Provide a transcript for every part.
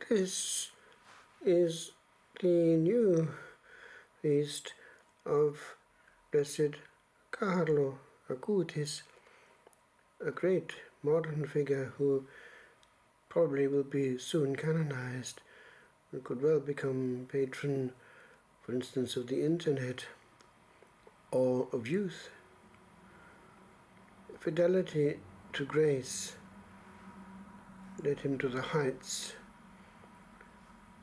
This is the new feast of Blessed Carlo Acutis, a great modern figure who probably will be soon canonized and could well become patron, for instance, of the internet or of youth. Fidelity to grace led him to the heights.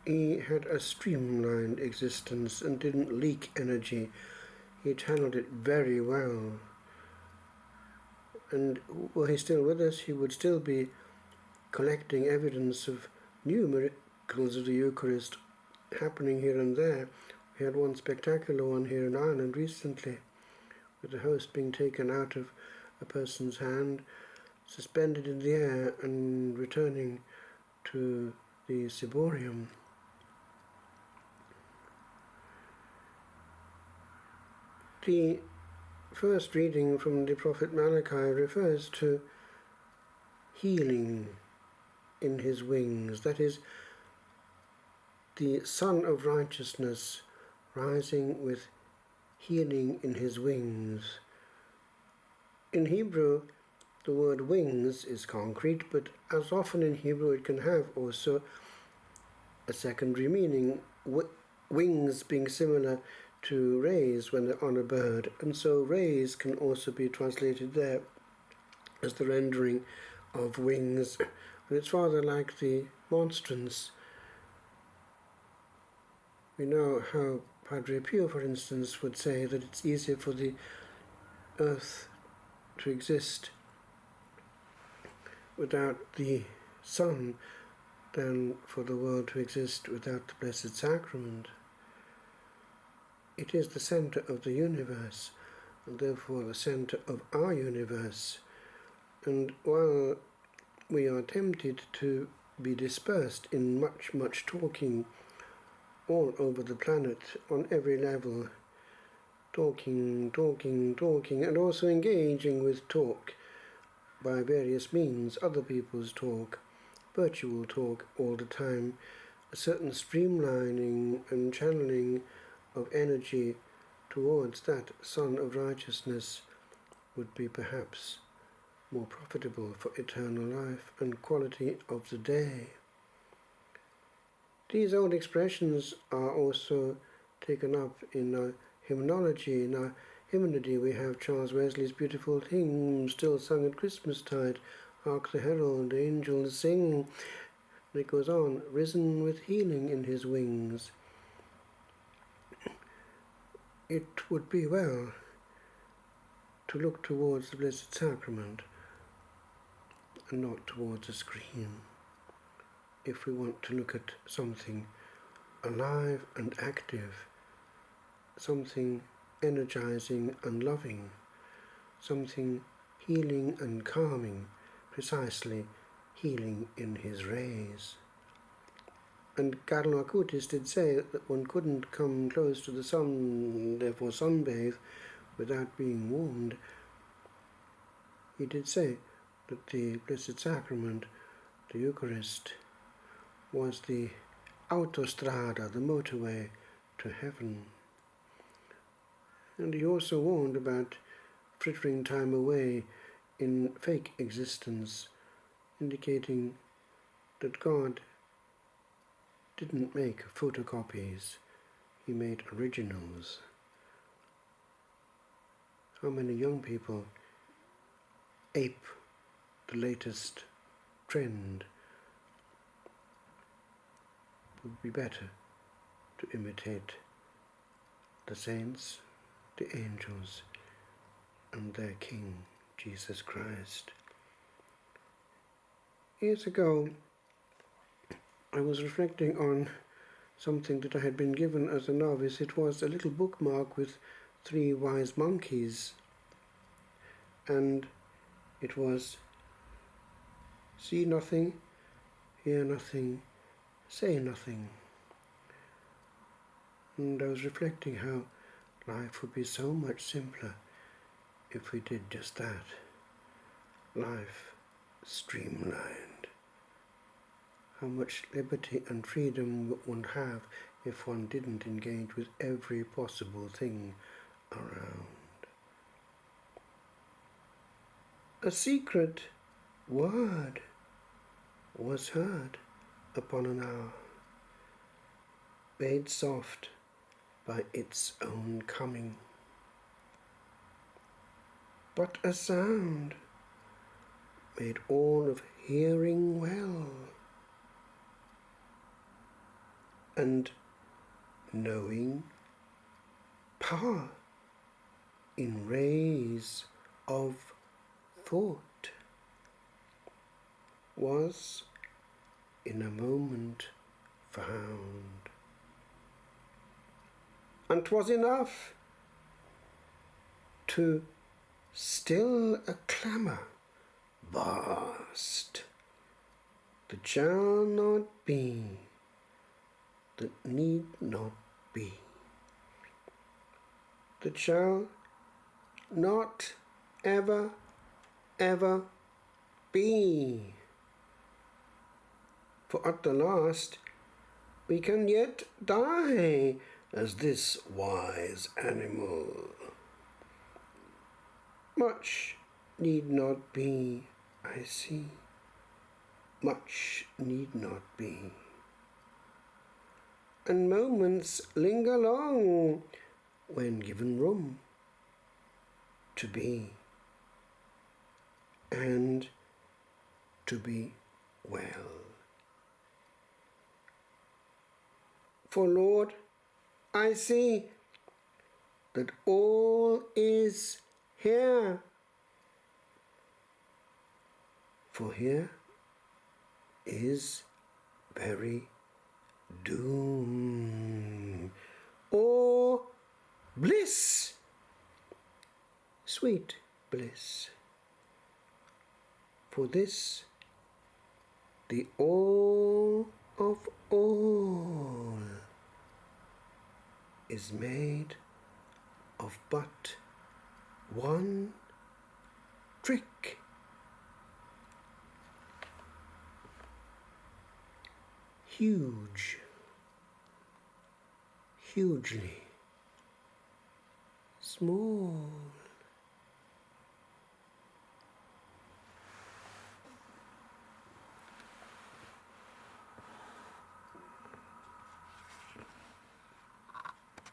He had a streamlined existence and didn't leak energy. He channeled it very well. And were he still with us, he would still be collecting evidence of new miracles of the Eucharist happening here and there. We had one spectacular one here in Ireland recently, with the host being taken out of a person's hand, suspended in the air and returning to the ciborium. The first reading from the prophet Malachi refers to healing in his wings, that is, the Son of Righteousness rising with healing in his wings. In Hebrew, the word wings is concrete, but as often in Hebrew it can have also a secondary meaning, wings being similar to rays when they're on a bird, and so rays can also be translated there as the rendering of wings, but it's rather like the monstrance. We know how Padre Pio, for instance, would say that it's easier for the earth to exist without the sun than for the world to exist without the Blessed Sacrament. It is the center of the universe, and therefore the center of our universe. And while we are tempted to be dispersed in much talking all over the planet on every level, talking, and also engaging with talk by various means, other people's talk, virtual talk all the time, a certain streamlining and channeling of energy towards that Son of Righteousness would be perhaps more profitable for eternal life and quality of the day. These old expressions are also taken up in our hymnology. In our hymnody we have Charles Wesley's beautiful hymn still sung at Christmastide, Hark the herald angels sing, and it goes on, risen with healing in his wings. It would be well to look towards the Blessed Sacrament and not towards a screen if we want to look at something alive and active, something energizing and loving, something healing and calming, precisely healing in his rays. And Carlo Acutis did say that one couldn't come close to the sun, therefore sunbathe, without being warmed. He did say that the Blessed Sacrament, the Eucharist, was the autostrada, the motorway to heaven. And he also warned about frittering time away in fake existence, indicating that God didn't make photocopies, he made originals. How many young people ape the latest trend? It would be better to imitate the saints, the angels, and their King, Jesus Christ. Years ago, I was reflecting on something that I had been given as a novice. It was a little bookmark with 3 wise monkeys, and it was see nothing, hear nothing, say nothing. And I was reflecting how life would be so much simpler if we did just that. Life streamlined. how much liberty and freedom would one have if one didn't engage with every possible thing around. A secret word was heard upon an hour, made soft by its own coming, but a sound made all of hearing well, and knowing power in rays of thought was in a moment found. And 'twas enough to still a clamour vast that shall not be, that need not be, that shall not ever, ever be. For at the last we can yet die as this wise animal. Much need not be, I see, much need not be. And moments linger long when given room to be, and to be well. For Lord, I see that all is here. For here is very doom, or bliss, sweet bliss. For this, the all of all, is made of but one trick. Huge, hugely small.